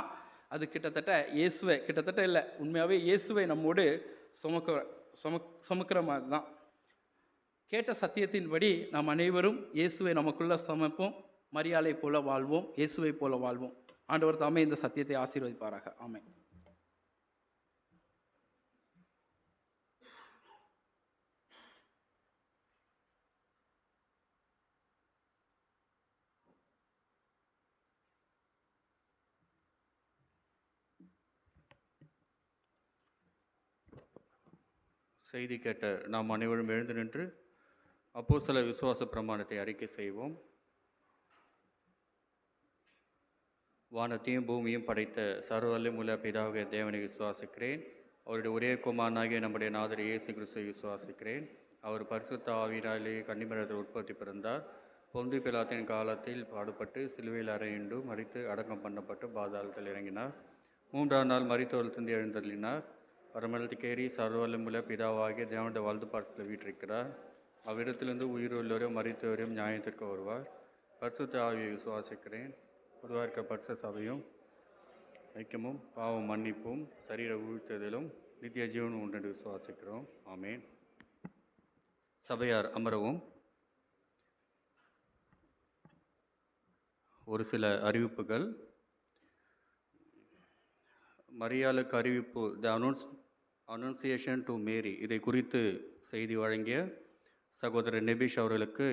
அது கிட்டத்தட்ட இல்லை, உண்மையாகவே இயேசுவை நம்மோடு சுமக்கிற மாதிரி தான். கேட்ட சத்தியத்தின்படி நாம் அனைவரும் இயேசுவை நமக்குள்ளே சுமப்போம், மரியாதை போல வாழ்வோம், இயேசுவை போல வாழ்வோம். ஆண்டவர் தாமே இந்த சத்தியத்தை ஆசீர்வதிப்பாராக. ஆமென். செய்தி கேட்ட நாம் அனைவரும் எழுந்து நின்று அப்போஸ்தல விசுவாச பிரமாணத்தை அறிக்கை செய்வோம். வானத்தையும் பூமியும் படைத்த சர்வவல்லமையுள்ள பிதாவாகிய தேவனை விசுவாசிக்கிறேன். அவருடைய ஒரே குமாரனாகிய நம்முடைய நாதர் இயேசு கிறிஸ்துவை விசுவாசிக்கிறேன். அவர் பரிசுத்த ஆவியினாலே கன்னிமரியாத்தில் உற்பத்தி பிறந்தார். பொந்து பிலாத்தின் காலத்தில் பாடுபட்டு சிலுவையில் அறையுண்டு மரித்து அடக்கம் பண்ணப்பட்டு பாதாளத்தில் இறங்கினார். 3ஆம் நாள் மரித்தோரிலிருந்து எழுந்தருளினார். பரமளத்துக்கேறி சர்வவல்லமையுள்ள பிதாவாகிய தேவனுடைய வலது பார்சத்தில் வீற்றிருக்கிறார். அவ்விடத்திலிருந்து உயிருள்ளவரையும் மரித்தவரையும் நியாயத்திற்கு வருவார். பரிசுத்த ஆவியை விசுவாசிக்கிறேன். பொதுவாக இருக்க பரிசுத்த சபையும் ஐக்கியமும் பாவம் மன்னிப்பும் சரீர உயிர்த்தெழுதலும் நித்திய ஜீவனும் உண்டு விசுவாசிக்கிறோம். ஆமேன். சபையார் அமரவும். ஒரு சில அறிவிப்புகள். மரியாளுக்கு அறிவிப்பு, த அனௌன்சியேஷன் டு மேரி, இதை குறித்து செய்தி வழங்கிய சகோதரர் நெபிஷ் அவர்களுக்கு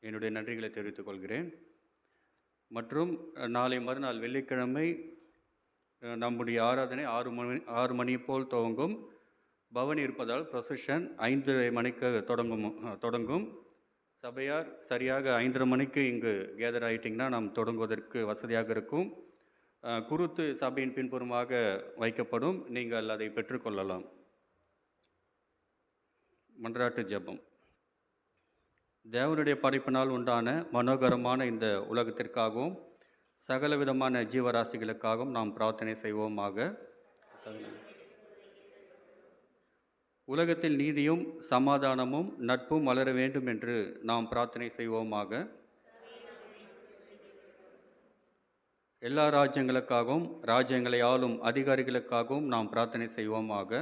என்னுடைய நன்றிகளை தெரிவித்துக் கொள்கிறேன். மற்றும் நாளை மறுநாள் வெள்ளிக்கிழமை நம்முடைய ஆராதனை 6 மணி போல் துவங்கும். பவனி இருப்பதால் ப்ரொசஷன் 5:30 மணிக்கு தொடங்கும். சபையார் சரியாக 5:30 மணிக்கு இங்கு கேதர் ஆகிட்டிங்கன்னா நாம் தொடங்குவதற்கு வசதியாக இருக்கும். குருத்து சபையின் பின்புறமாக வைக்கப்படும். நீங்கள் அதை பெற்றுக்கொள்ளலாம். மன்றாட்டு ஜெபம். தேவனுடைய படைப்பினால் உண்டான மனோகரமான இந்த உலகத்திற்காகவும் சகல விதமான ஜீவராசிகளுக்காகவும் நாம் பிரார்த்தனை செய்வோமாக. உலகத்தில் நீதியும் சமாதானமும் நட்பும் வளர வேண்டும் என்று நாம் பிரார்த்தனை செய்வோமாக. எல்லா ராஜ்யங்களுக்காகவும் ராஜ்யங்களை ஆளும் அதிகாரிகளுக்காகவும் நாம் பிரார்த்தனை செய்வோமாக.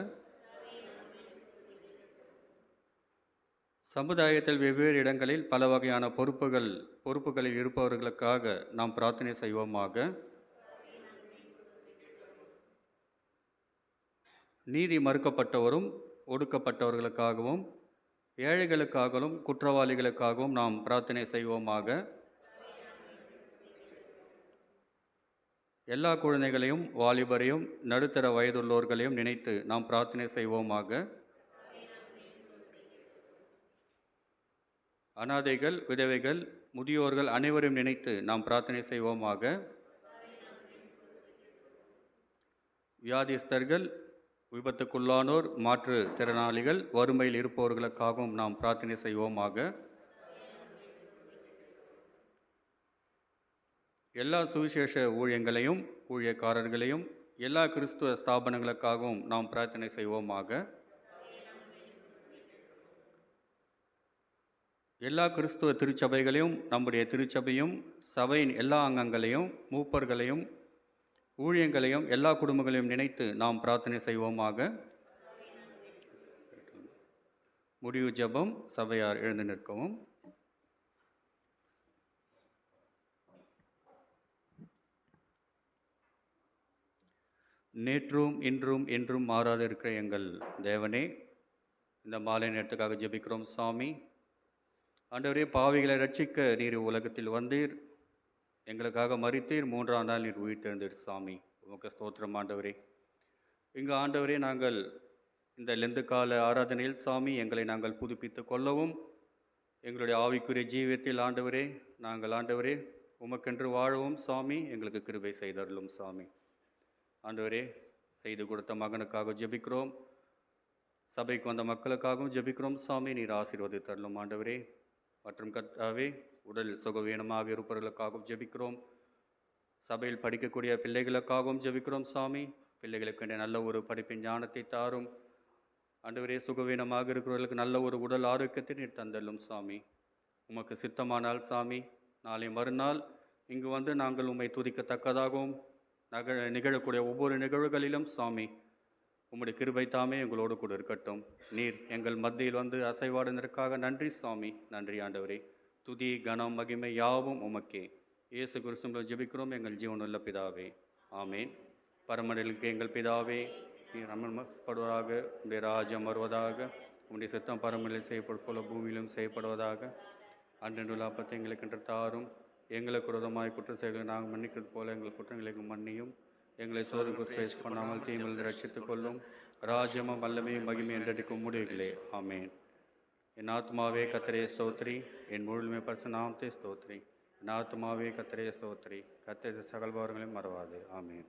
சமுதாயத்தில் வெவ்வேறு இடங்களில் பல வகையான பொறுப்புகளில் இருப்பவர்களுக்காக நாம் பிரார்த்தனை செய்வோமாக. நீதி மறுக்கப்பட்டவரும் ஒடுக்கப்பட்டவர்களுக்காகவும் ஏழைகளுக்காகவும் குற்றவாளிகளுக்காகவும் நாம் பிரார்த்தனை செய்வோமாக. எல்லா குழந்தைகளையும் வாலிபரையும் நடுத்தர வயதுள்ளோர்களையும் நினைத்து நாம் பிரார்த்தனை செய்வோமாக. அனாதைகள், விதவைகள், முதியோர்கள் அனைவரும் நினைத்து நாம் பிரார்த்தனை செய்வோமாக. வியாதிஸ்தர்கள், விபத்துக்குள்ளானோர், மாற்றுத்திறனாளிகள், வறுமையில் இருப்பவர்களுக்காகவும் நாம் பிரார்த்தனை செய்வோமாக. எல்லா சுவிசேஷ ஊழியங்களையும் ஊழியக்காரர்களையும் எல்லா கிறிஸ்துவ ஸ்தாபனங்களுக்காகவும் நாம் பிரார்த்தனை செய்வோமாக. எல்லா கிறிஸ்துவ திருச்சபைகளையும் நம்முடைய திருச்சபையும் சபையின் எல்லா அங்கங்களையும் மூப்பர்களையும் ஊழியங்களையும் எல்லா குடும்பங்களையும் நினைத்து நாம் பிரார்த்தனை செய்வோமாக. முடிவு ஜெபம். சபையார் எழுந்து நிற்கவும். நேற்றும் இன்றும் என்றும் மாறாது இருக்கிற எங்கள் தேவனே, இந்த மாலை நேரத்துக்காக ஜெபிக்கிறோம் சாமி. ஆண்டவரே, பாவிகளை ரட்சிக்க நீர் உலகத்தில் வந்தீர், எங்களுக்காக மரித்தீர், 3ஆம் நாள் நீர் உயிர்த்தெழுந்தீர் சாமி. உமக்கு ஸ்தோத்திரம் ஆண்டவரே. இங்கு ஆண்டவரே, நாங்கள் இந்த லெந்து கால ஆராதனையில் சாமி எங்களை நாங்கள் புதுப்பித்து கொள்ளவும், எங்களுடைய ஆவிக்குரிய ஜீவியத்தில் ஆண்டவரே நாங்கள் ஆண்டவரே உமக்கென்று வாழவும் சாமி எங்களுக்கு கிருபை செய்தருளும் சாமி. ஆண்டவரே, செய்து கொடுத்த மகனுக்காக ஜெபிக்கிறோம், சபைக்கு வந்த மக்களுக்காகவும் ஜெபிக்கிறோம் சாமி. நீர் ஆசீர்வதித்தருளும் ஆண்டவரே. மற்றும் கர்த்தாவே, உடல் சுகவீனமாக இருப்பவர்களுக்காகவும் ஜெபிக்கிறோம், சபையில் படிக்கக்கூடிய பிள்ளைகளுக்காகவும் ஜெபிக்கிறோம் சாமி. பிள்ளைகளுக்கு வேண்டிய நல்ல ஒரு படிப்பின் ஞானத்தை தாரும். ஆண்டவரே, சுகவீனமாக இருக்கிறவர்களுக்கு நல்ல ஒரு உடல் ஆரோக்கியத்தை நீர் தந்தள்ளும் சாமி. உமக்கு சித்தமானால் சாமி, நாளை மறுநாள் இங்கு வந்து நாங்கள் உம்மை துதிக்கத்தக்கதாகவும் நிகழக்கூடிய ஒவ்வொரு நிகழ்வுகளிலும் சாமி, உம்முடைய கிருபை தாமே எங்களோடு கூட இருக்கட்டும். நீர் எங்கள் மத்தியில் வந்து அசைவாடுவதற்காக நன்றி சாமி. நன்றி ஆண்டவரே. துதி, கனம், மகிமை யாவும் உமக்கே. இயேசு கிறிஸ்துவின் ஜெபிக்கிறோம் எங்கள் ஜீவனுள்ள பிதாவே. ஆமேன். பரமனிலுக்கு எங்கள் பிதாவே, நீர் அமர்ப்படுவதாக, உடைய ராஜ்யம் வருவதாக, உடைய சித்தம் பரமனில் செய்யப்படும் போல பூமியிலும் செய்யப்படுவதாக. அன்றென்றுள்ள அப்பத்தை எங்களுக்கு என்று தாரும். எங்களுக்கு விரோதமாய் குற்றம் செயல்களை நாங்கள் மன்னிக்கிறது போல எங்கள் குற்றங்களுக்கு மன்னியும். எங்களை சோதனைக்கு பண்ணாமல் தீமையில் ரட்சித்துக் கொள்ளும். ராஜ்யமும் வல்லமையும் மகிமை என்றடிக்கும் முடிவுகளே. ஆமேன். என் ஆத்மாவே கர்த்தரே ஸ்தோத்திரி, என் முழுமை பரிசுநாமத்தை ஸ்தோத்திரி. என் ஆத்மாவே கர்த்தரே ஸ்தோத்திரி, கர்த்தர் சகல பாவங்களையும் மறவாது. ஆமேன்.